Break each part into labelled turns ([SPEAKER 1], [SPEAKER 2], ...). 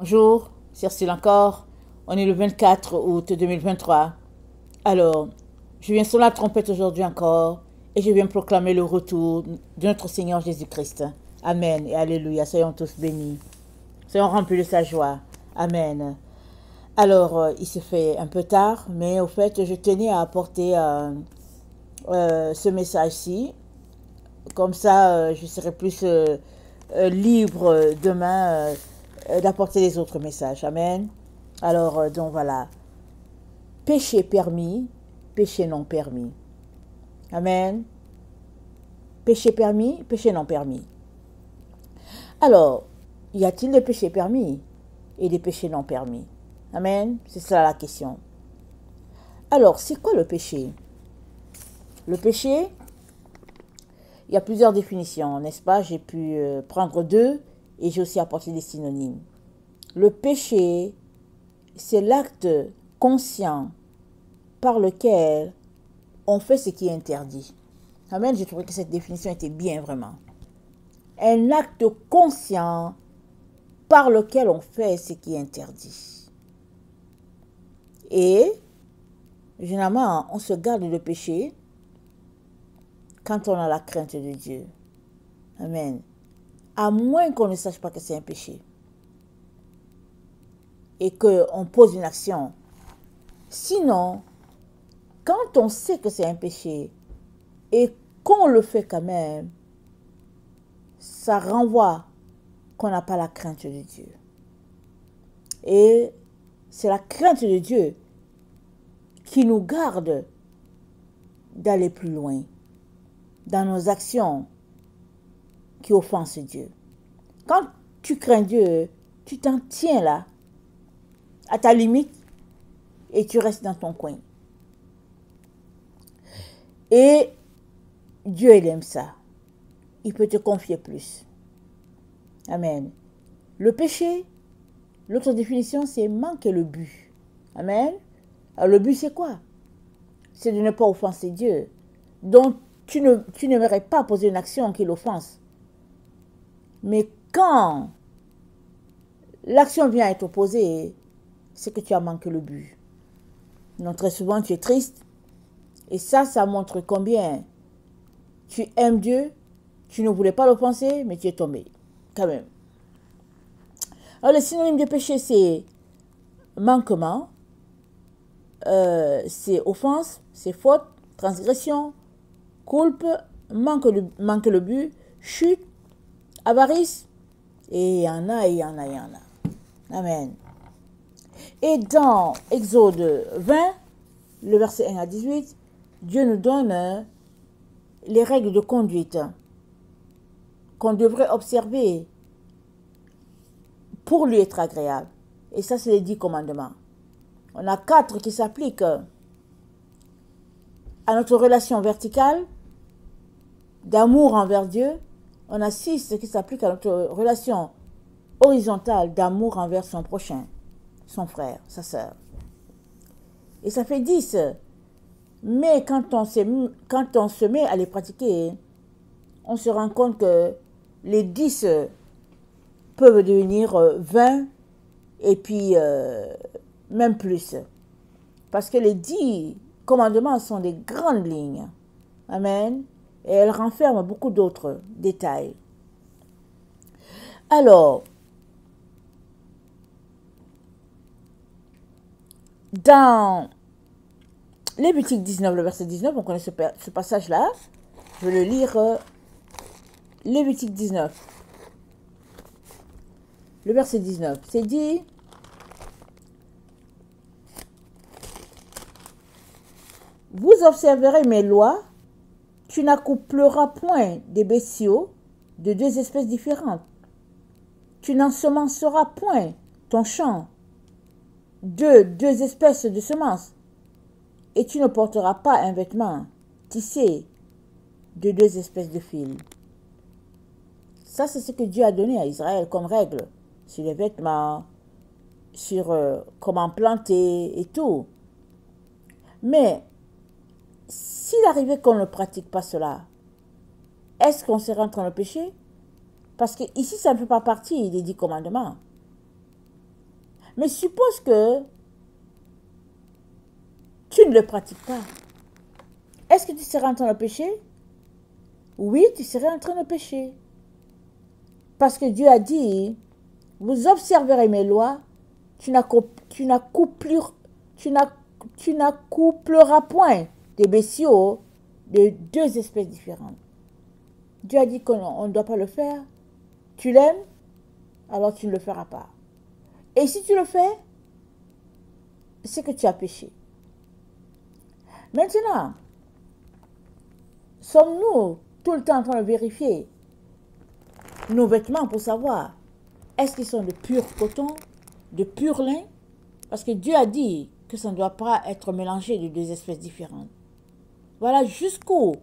[SPEAKER 1] Bonjour, c'est Cyril encore. On est le 24 août 2023. Alors, je viens sur la trompette aujourd'hui encore et je viens proclamer le retour de notre Seigneur Jésus-Christ. Amen et alléluia. Soyons tous bénis. Soyons remplis de sa joie. Amen. Alors, il se fait un peu tard, mais au fait, je tenais à apporter ce message-ci. Comme ça, je serai plus libre demain d'apporter les autres messages. Amen. Alors, donc voilà. Péché permis, péché non permis. Amen. Péché permis, péché non permis. Alors, y a-t-il des péchés permis et des péchés non permis? Amen. C'est ça la question. Alors, c'est quoi le péché? Le péché, il y a plusieurs définitions, n'est-ce pas? J'ai pu prendre deux et j'ai aussi apporté des synonymes. Le péché, c'est l'acte conscient par lequel on fait ce qui est interdit. Amen, j'ai trouvé que cette définition était bien vraiment. Un acte conscient par lequel on fait ce qui est interdit. Et, généralement, on se garde de péché quand on a la crainte de Dieu. Amen. À moins qu'on ne sache pas que c'est un péché. Et qu'on pose une action. Sinon, quand on sait que c'est un péché et qu'on le fait quand même, ça renvoie qu'on n'a pas la crainte de Dieu. Et c'est la crainte de Dieu qui nous garde d'aller plus loin dans nos actions qui offensent Dieu. Quand tu crains Dieu, tu t'en tiens là, à ta limite, et tu restes dans ton coin. Et Dieu, il aime ça. Il peut te confier plus. Amen. Le péché, l'autre définition, c'est manquer le but. Amen. Alors le but, c'est quoi? C'est de ne pas offenser Dieu. Donc, tu n'aimerais pas poser une action qui l'offense. Mais quand l'action vient à être opposée, c'est que tu as manqué le but. Donc, très souvent, tu es triste. Et ça montre combien tu aimes Dieu. Tu ne voulais pas l'offenser, mais tu es tombé. Quand même. Alors, le synonyme de péché, c'est manquement, c'est offense, c'est faute, transgression, coulpe, manque le but, chute, avarice. Et il y en a, il y en a, il y en a. Amen. Et dans Exode 20, le verset 1 à 18, Dieu nous donne les règles de conduite qu'on devrait observer pour lui être agréable. Et ça, c'est les 10 commandements. On a 4 qui s'appliquent à notre relation verticale, d'amour envers Dieu. On a 6 qui s'appliquent à notre relation horizontale, d'amour envers son prochain, son frère, sa sœur. Et ça fait 10. Mais quand on se met à les pratiquer, on se rend compte que les 10 peuvent devenir 20 et puis même plus. Parce que les 10 commandements sont des grandes lignes. Amen. Et elles renferment beaucoup d'autres détails. Alors, dans Lévitique 19, le verset 19, on connaît ce passage-là. Je vais le lire. Lévitique 19. Le verset 19. C'est dit: vous observerez mes lois, tu n'accoupleras point des bestiaux de 2 espèces différentes. Tu n'ensemenceras point ton champ de 2 espèces de semences. Et tu ne porteras pas un vêtement tissé de 2 espèces de fils. Ça, c'est ce que Dieu a donné à Israël comme règle sur les vêtements, sur comment planter et tout. Mais s'il arrivait qu'on ne pratique pas cela, est-ce qu'on serait en train de pécher? Parce que ici, ça ne fait pas partie des 10 commandements. Mais suppose que tu ne le pratiques pas. Est-ce que tu seras en train de pécher? Oui, tu serais en train de pécher. Parce que Dieu a dit, vous observerez mes lois, tu n'accoupleras point des bestiaux de deux espèces différentes. Dieu a dit qu'on ne doit pas le faire. Tu l'aimes, alors tu ne le feras pas. Et si tu le fais, c'est que tu as péché. Maintenant, sommes-nous tout le temps en train de vérifier nos vêtements pour savoir est-ce qu'ils sont de pur coton, de pur lin? Parce que Dieu a dit que ça ne doit pas être mélangé de deux espèces différentes. Voilà jusqu'où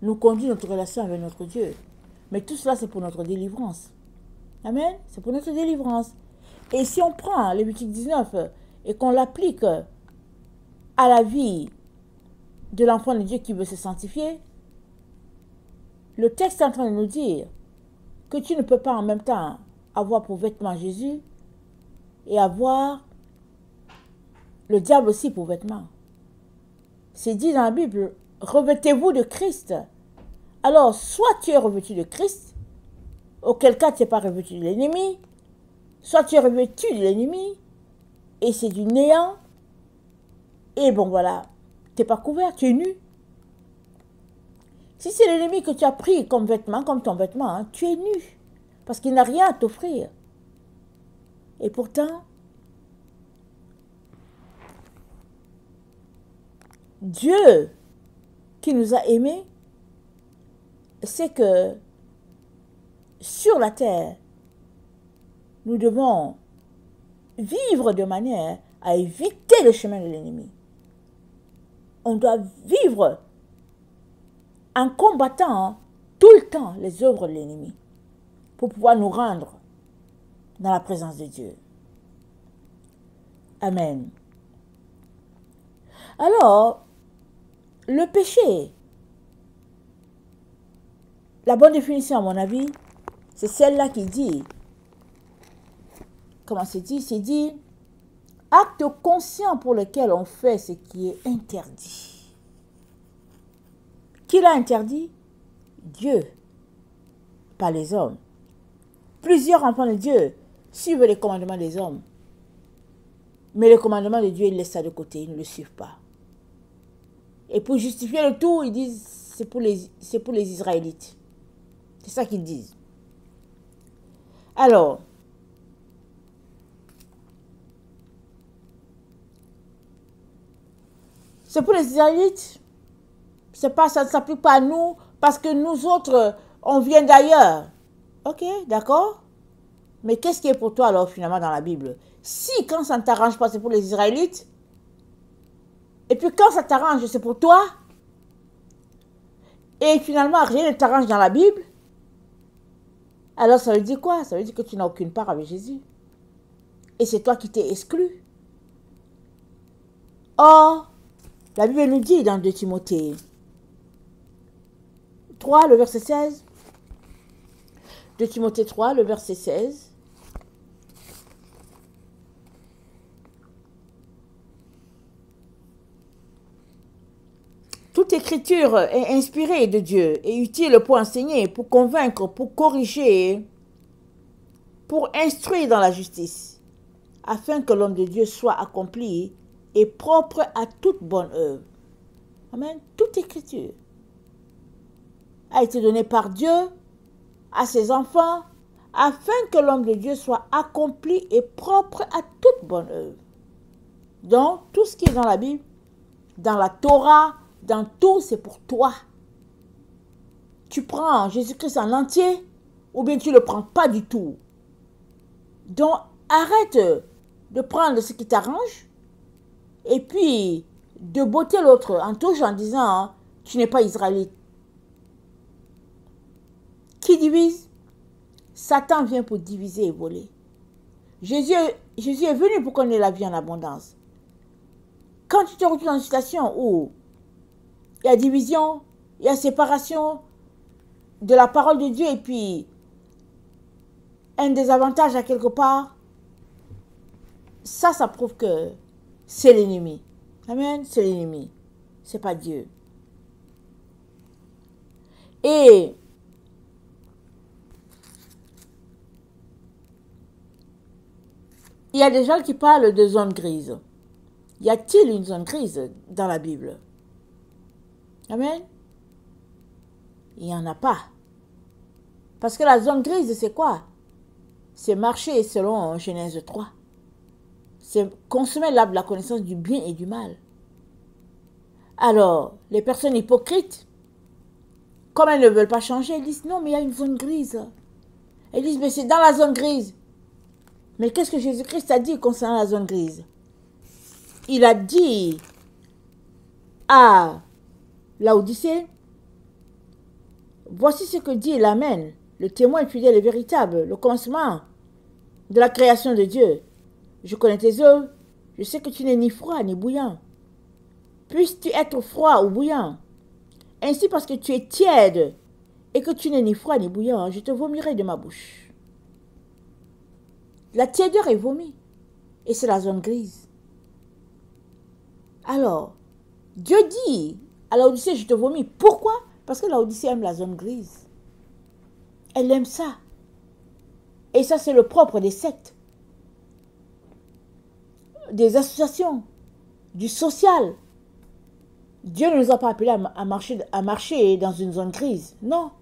[SPEAKER 1] nous conduit notre relation avec notre Dieu. Mais tout cela, c'est pour notre délivrance. Amen. C'est pour notre délivrance. Et si on prend Lévitique 19 et qu'on l'applique à la vie de l'enfant de Dieu qui veut se sanctifier, le texte est en train de nous dire que tu ne peux pas en même temps avoir pour vêtement Jésus et avoir le diable aussi pour vêtement. C'est dit dans la Bible, revêtez-vous de Christ. Alors, soit tu es revêtu de Christ, auquel cas tu n'es pas revêtu de l'ennemi, soit tu es revêtu de l'ennemi, et c'est du néant, et bon voilà, tu n'es pas couvert, tu es nu. Si c'est l'ennemi que tu as pris comme vêtement, comme ton vêtement, hein, tu es nu, parce qu'il n'a rien à t'offrir. Et pourtant, Dieu qui nous a aimés, c'est que sur la terre, nous devons vivre de manière à éviter le chemin de l'ennemi. On doit vivre en combattant tout le temps les œuvres de l'ennemi pour pouvoir nous rendre dans la présence de Dieu. Amen. Alors, le péché, la bonne définition à mon avis, c'est celle-là qui dit, comment c'est dit? C'est dit, acte conscient pour lequel on fait ce qui est interdit. Qui l'a interdit? Dieu, pas les hommes. Plusieurs enfants de Dieu suivent les commandements des hommes. Mais le commandement de Dieu, ils laissent ça de côté, ils ne le suivent pas. Et pour justifier le tout, ils disent, c'est pour les Israélites. C'est ça qu'ils disent. Alors, c'est pour les Israélites. C'est pas, ça ne s'applique pas à nous, parce que nous autres, on vient d'ailleurs. Ok, d'accord. Mais qu'est-ce qui est pour toi alors finalement dans la Bible? Si quand ça ne t'arrange pas, c'est pour les Israélites, et puis quand ça t'arrange, c'est pour toi, et finalement rien ne t'arrange dans la Bible, alors ça veut dire quoi? Ça veut dire que tu n'as aucune part avec Jésus. Et c'est toi qui t'es exclu. Or, la Bible nous dit dans 2 Timothée 3, le verset 16, 2 Timothée 3, le verset 16, toute écriture est inspirée de Dieu et utile pour enseigner, pour convaincre, pour corriger, pour instruire dans la justice, afin que l'homme de Dieu soit accompli et propre à toute bonne œuvre. Amen. Toute écriture a été donnée par Dieu à ses enfants, afin que l'homme de Dieu soit accompli et propre à toute bonne œuvre. Donc, tout ce qui est dans la Bible, dans la Torah, dans tout, c'est pour toi. Tu prends Jésus-Christ en entier, ou bien tu ne le prends pas du tout. Donc, arrête de prendre ce qui t'arrange, et puis de botter l'autre en touche en disant, tu n'es pas israélite. Qui divise? Satan vient pour diviser et voler. Jésus est venu pour qu'on ait la vie en abondance. Quand tu te retrouves dans une situation où il y a division, il y a séparation de la parole de Dieu et puis un désavantage à quelque part, ça prouve que c'est l'ennemi. Amen, c'est l'ennemi. C'est pas Dieu. Et il y a des gens qui parlent de zone grise. Y a-t-il une zone grise dans la Bible? Amen. Il n'y en a pas. Parce que la zone grise, c'est quoi? C'est marcher selon Genèse 3. C'est consommer l'arbre de la connaissance du bien et du mal. Alors, les personnes hypocrites, comme elles ne veulent pas changer, elles disent non, mais il y a une zone grise. Elles disent mais c'est dans la zone grise. Mais qu'est-ce que Jésus-Christ a dit concernant la zone grise? Il a dit à Laodicée, voici ce que dit l'Amen, le témoin fidèle et véritable, le commencement de la création de Dieu. Je connais tes œuvres, je sais que tu n'es ni froid ni bouillant. Puisses-tu être froid ou bouillant? Ainsi parce que tu es tiède et que tu n'es ni froid ni bouillant, je te vomirai de ma bouche. La tiédeur est vomie et c'est la zone grise. Alors, Dieu dit à Laodicée, je te vomis. Pourquoi? Parce que Laodicée aime la zone grise. Elle aime ça. Et ça, c'est le propre des sectes, des associations, du social. Dieu ne nous a pas appelés à marcher dans une zone grise. Non.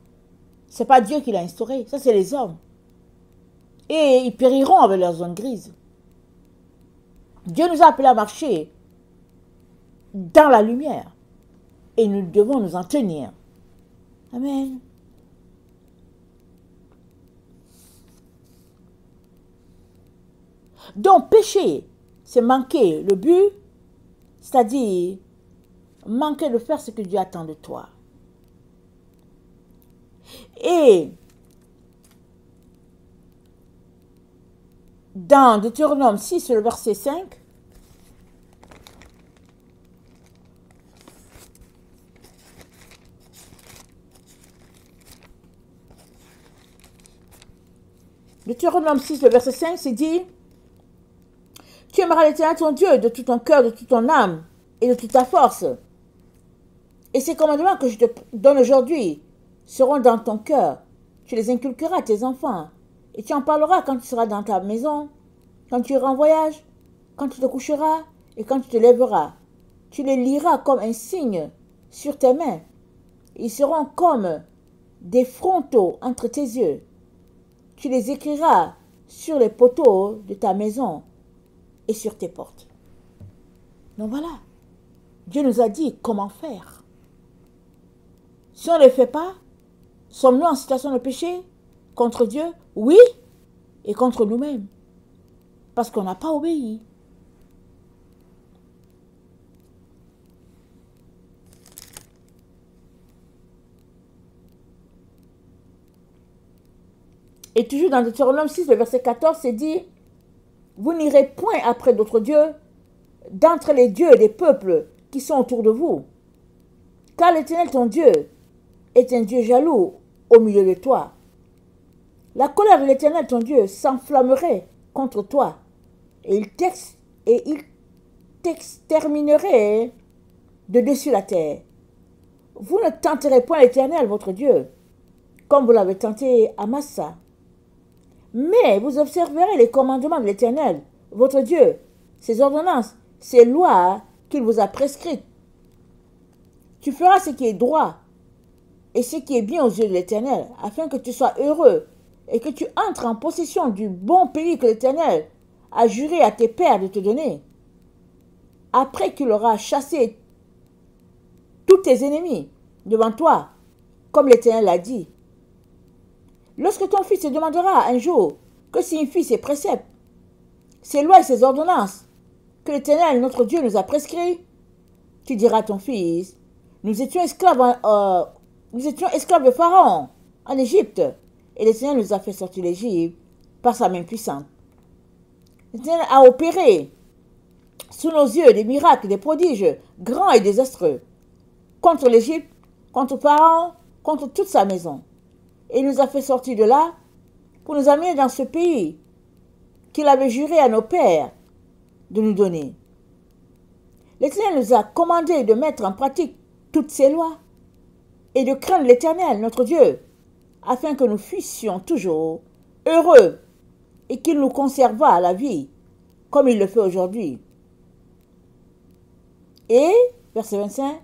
[SPEAKER 1] Ce n'est pas Dieu qui l'a instauré. Ça, c'est les hommes. Et ils périront avec leur zone grise. Dieu nous a appelés à marcher dans la lumière. Et nous devons nous en tenir. Amen. Donc, pécher, c'est manquer le but, c'est-à-dire manquer de faire ce que Dieu attend de toi. Et dans Deutéronome 6, le verset 5, Deutéronome 6, le verset 5, c'est dit, tu aimeras l'Éternel ton Dieu de tout ton cœur, de toute ton âme et de toute ta force. Et ces commandements que je te donne aujourd'hui seront dans ton cœur. Tu les inculqueras à tes enfants. Et tu en parleras quand tu seras dans ta maison, quand tu iras en voyage, quand tu te coucheras et quand tu te lèveras. Tu les liras comme un signe sur tes mains. Ils seront comme des frontaux entre tes yeux. Tu les écriras sur les poteaux de ta maison et sur tes portes. Donc voilà, Dieu nous a dit comment faire. Si on ne le fait pas, sommes-nous en situation de péché contre Dieu? Oui, et contre nous-mêmes. Parce qu'on n'a pas obéi. Et toujours dans Deutéronome 6, le verset 14, c'est dit, vous n'irez point après d'autres dieux, d'entre les dieux des peuples qui sont autour de vous. Car l'Éternel, ton Dieu, est un Dieu jaloux au milieu de toi. La colère de l'Éternel, ton Dieu, s'enflammerait contre toi, et il t'exterminerait de dessus la terre. Vous ne tenterez point l'Éternel, votre Dieu, comme vous l'avez tenté à Massa. Mais vous observerez les commandements de l'Éternel, votre Dieu, ses ordonnances, ses lois qu'il vous a prescrites. Tu feras ce qui est droit et ce qui est bien aux yeux de l'Éternel, afin que tu sois heureux et que tu entres en possession du bon pays que l'Éternel a juré à tes pères de te donner. Après qu'il aura chassé tous tes ennemis devant toi, comme l'Éternel l'a dit. Lorsque ton fils te demandera un jour que signifient ces préceptes, ces lois et ces ordonnances que l'Éternel, notre Dieu, nous a prescrits, tu diras à ton fils, nous étions esclaves de Pharaon en Égypte, et l'Éternel nous a fait sortir l'Égypte par sa main puissante. L'Éternel a opéré sous nos yeux des miracles, des prodiges grands et désastreux contre l'Égypte, contre Pharaon, contre toute sa maison. Et il nous a fait sortir de là pour nous amener dans ce pays qu'il avait juré à nos pères de nous donner. L'Éternel nous a commandé de mettre en pratique toutes ces lois et de craindre l'Éternel, notre Dieu, afin que nous fussions toujours heureux et qu'il nous conservât à la vie, comme il le fait aujourd'hui. Et, verset 25,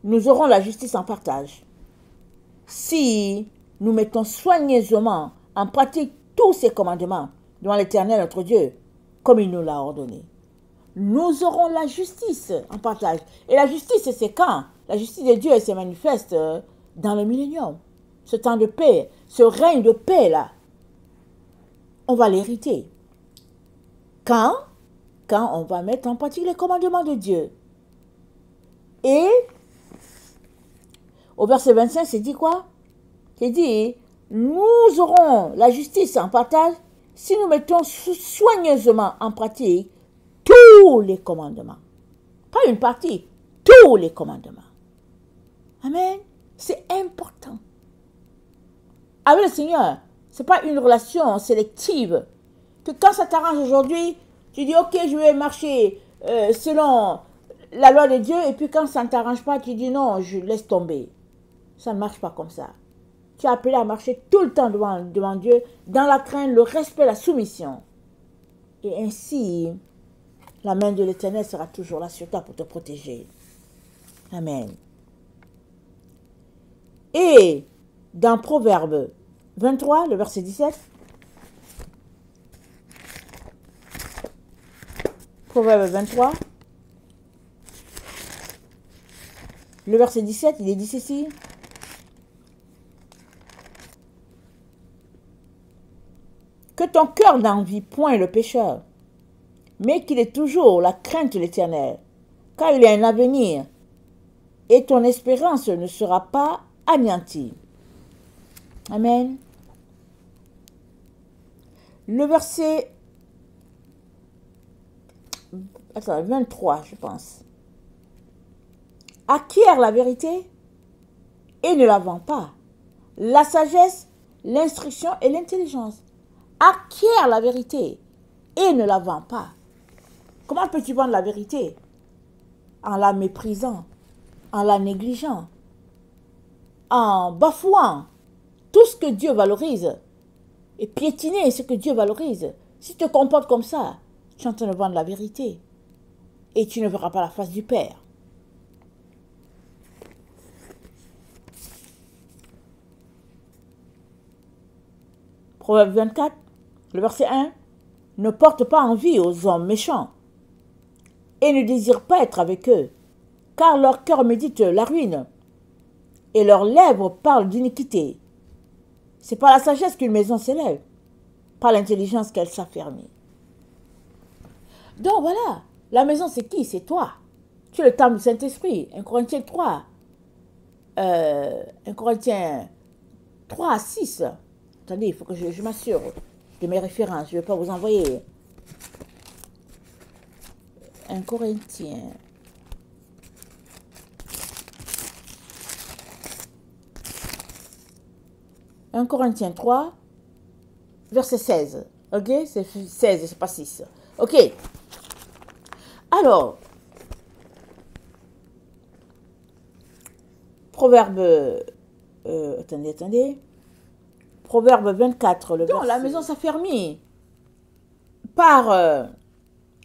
[SPEAKER 1] nous aurons la justice en partage. Si nous mettons soigneusement en pratique tous ces commandements devant l'Éternel, notre Dieu, comme il nous l'a ordonné, nous aurons la justice en partage. Et la justice, c'est quand? La justice de Dieu, elle se manifeste dans le millénium. Ce temps de paix, ce règne de paix-là, on va l'hériter. Quand on va mettre en pratique les commandements de Dieu. Et au verset 25, c'est dit quoi? C'est dit, nous aurons la justice en partage si nous mettons soigneusement en pratique tous les commandements. Pas une partie, tous les commandements. Amen. C'est important. Avec le Seigneur, ce n'est pas une relation sélective. Que quand ça t'arrange aujourd'hui, tu dis, ok, je vais marcher selon la loi de Dieu, et puis quand ça ne t'arrange pas, tu dis, non, je laisse tomber. Ça ne marche pas comme ça. Tu es appelé à marcher tout le temps devant Dieu, dans la crainte, le respect, la soumission. Et ainsi, la main de l'Éternel sera toujours là sur toi pour te protéger. Amen. Et dans Proverbe 23, le verset 17, Proverbe 23, le verset 17, il est dit ceci. Que ton cœur n'envie point le pécheur, mais qu'il ait toujours la crainte de l'Éternel, car il y a un avenir, et ton espérance ne sera pas anéantie. Amen. Le verset 23, je pense. Acquiert la vérité et ne la vends pas. La sagesse, l'instruction et l'intelligence. Acquiert la vérité et ne la vends pas. Comment peux-tu vendre la vérité? En la méprisant, en la négligeant, en bafouant tout ce que Dieu valorise et piétiner ce que Dieu valorise. Si tu te comportes comme ça, tu es en train de vendre la vérité et tu ne verras pas la face du Père. Proverbe 24, le verset 1. Ne porte pas envie aux hommes méchants et ne désire pas être avec eux, car leur cœur médite la ruine et leurs lèvres parlent d'iniquité. C'est par la sagesse qu'une maison s'élève, par l'intelligence qu'elle s'affermit. Donc voilà, la maison c'est qui? C'est toi. Tu es le temple du Saint-Esprit. 1 Corinthiens 3. 1 Corinthiens 3 à 6. Attendez, il faut que je m'assure de mes références. Je ne vais pas vous envoyer. 1 Corinthiens. « 1 Corinthiens 3, verset 16. Ok? C'est 16, c'est pas 6. Ok. Alors, Proverbe... attendez. Proverbe 24, le verset... Donc, la maison s'affermit par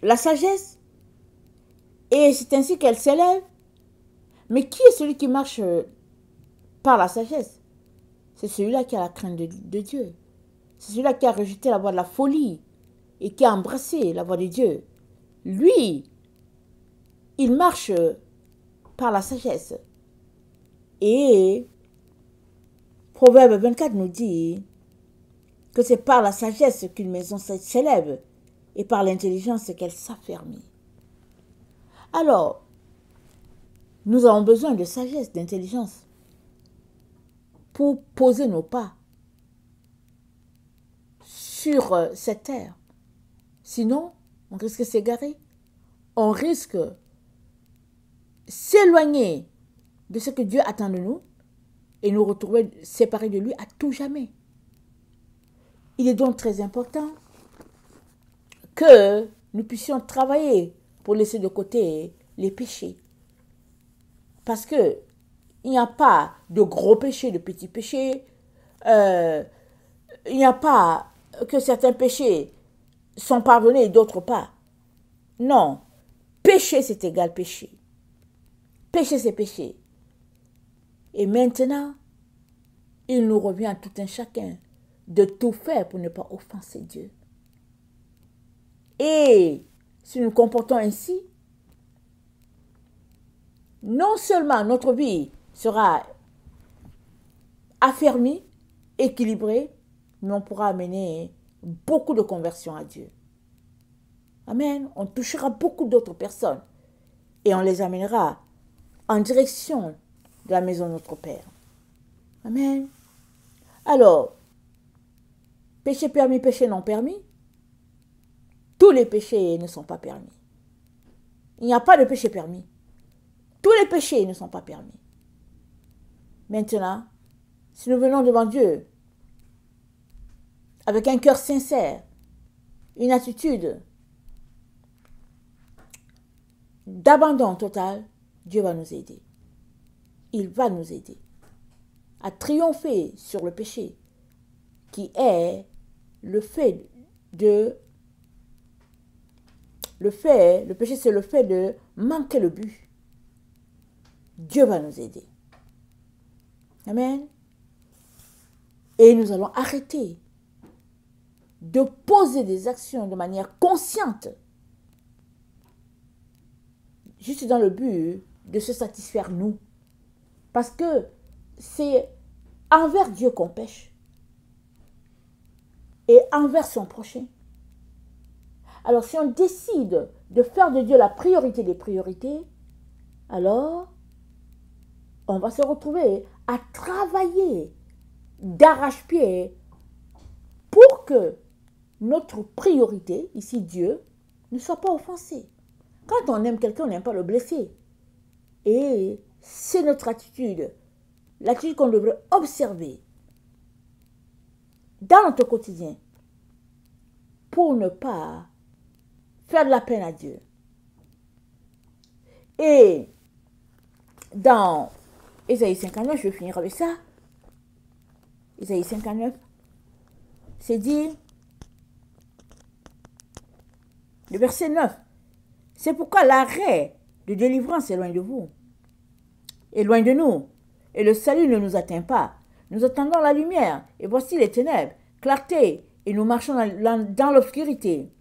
[SPEAKER 1] la sagesse, et c'est ainsi qu'elle s'élève. Mais qui est celui qui marche par la sagesse? C'est celui-là qui a la crainte de Dieu. C'est celui-là qui a rejeté la voie de la folie et qui a embrassé la voie de Dieu. Lui, il marche par la sagesse. Et Proverbe 24 nous dit que c'est par la sagesse qu'une maison s'élève et par l'intelligence qu'elle s'affermit. Alors, nous avons besoin de sagesse, d'intelligence pour poser nos pas sur cette terre. Sinon, on risque de s'égarer. On risque de s'éloigner de ce que Dieu attend de nous et nous retrouver séparés de lui à tout jamais. Il est donc très important que nous puissions travailler pour laisser de côté les péchés. Parce que il n'y a pas de gros péchés, de petits péchés. Il n'y a pas que certains péchés sont pardonnés et d'autres pas. Non. Péché, c'est égal péché. Péché, c'est péché. Et maintenant, il nous revient à tout un chacun de tout faire pour ne pas offenser Dieu. Et si nous nous comportons ainsi, non seulement notre vie sera affermie, équilibrée, mais on pourra amener beaucoup de conversions à Dieu. Amen. On touchera beaucoup d'autres personnes et on les amènera en direction de la maison de notre Père. Amen. Alors, péché permis, péché non permis, tous les péchés ne sont pas permis. Il n'y a pas de péché permis. Tous les péchés ne sont pas permis. Maintenant, si nous venons devant Dieu avec un cœur sincère, une attitude d'abandon total, Dieu va nous aider. Il va nous aider à triompher sur le péché, qui est le péché, c'est le fait de manquer le but. Dieu va nous aider. Amen. Et nous allons arrêter de poser des actions de manière consciente, juste dans le but de se satisfaire nous. Parce que c'est envers Dieu qu'on pêche et envers son prochain. Alors si on décide de faire de Dieu la priorité des priorités, alors on va se retrouver à travailler d'arrache-pied pour que notre priorité, ici Dieu, ne soit pas offensée. Quand on aime quelqu'un, on n'aime pas le blesser. Et c'est notre attitude, l'attitude qu'on devrait observer dans notre quotidien pour ne pas faire de la peine à Dieu. Et dans Ésaïe 59, je vais finir avec ça. Ésaïe 59, c'est dit, le verset 9, c'est pourquoi l'arrêt de délivrance est loin de vous, est loin de nous, et le salut ne nous atteint pas. Nous attendons la lumière, et voici les ténèbres, clarté, et nous marchons dans l'obscurité.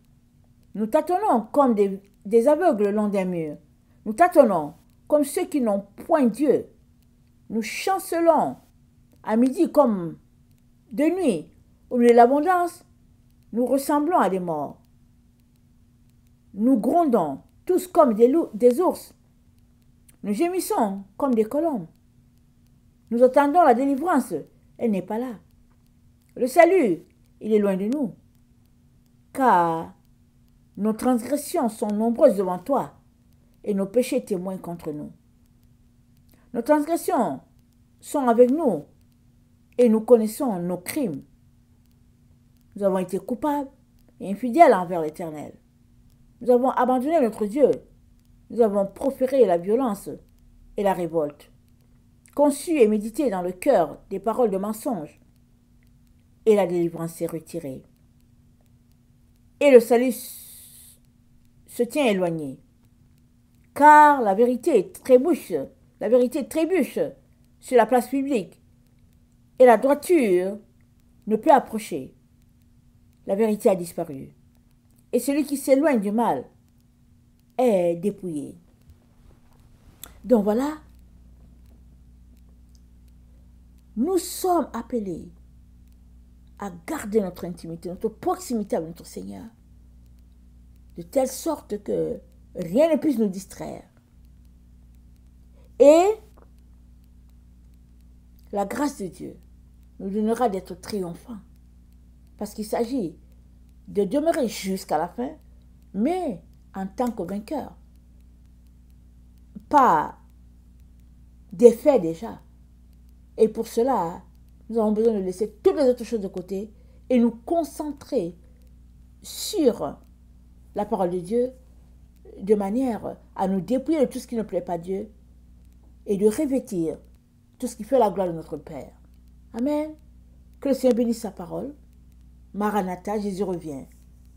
[SPEAKER 1] Nous tâtonnons comme des aveugles le long d'un mur. Nous tâtonnons comme ceux qui n'ont point Dieu. Nous chancelons à midi comme de nuit, au milieu de l'abondance, nous ressemblons à des morts. Nous grondons tous comme des ours. Nous gémissons comme des colombes. Nous attendons la délivrance, elle n'est pas là. Le salut, il est loin de nous. Car nos transgressions sont nombreuses devant toi et nos péchés témoignent contre nous. Nos transgressions sont avec nous et nous connaissons nos crimes. Nous avons été coupables et infidèles envers l'Éternel. Nous avons abandonné notre Dieu. Nous avons proféré la violence et la révolte, conçu et médité dans le cœur des paroles de mensonge, et la délivrance s'est retirée. Et le salut se tient éloigné, car la vérité trébuche sur la place publique, et la droiture ne peut approcher. La vérité a disparu, et celui qui s'éloigne du mal est dépouillé. Donc voilà, nous sommes appelés à garder notre intimité, notre proximité avec notre Seigneur, de telle sorte que rien ne puisse nous distraire. Et la grâce de Dieu nous donnera d'être triomphants, parce qu'il s'agit de demeurer jusqu'à la fin, mais en tant que vainqueur, pas défait déjà. Et pour cela, nous avons besoin de laisser toutes les autres choses de côté et nous concentrer sur la parole de Dieu de manière à nous dépouiller de tout ce qui ne plaît pas à Dieu et de revêtir tout ce qui fait la gloire de notre Père. Amen. Que le Seigneur bénisse sa parole. Maranatha, Jésus revient.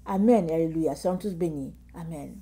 [SPEAKER 1] Amen et alléluia. Soyons tous bénis. Amen.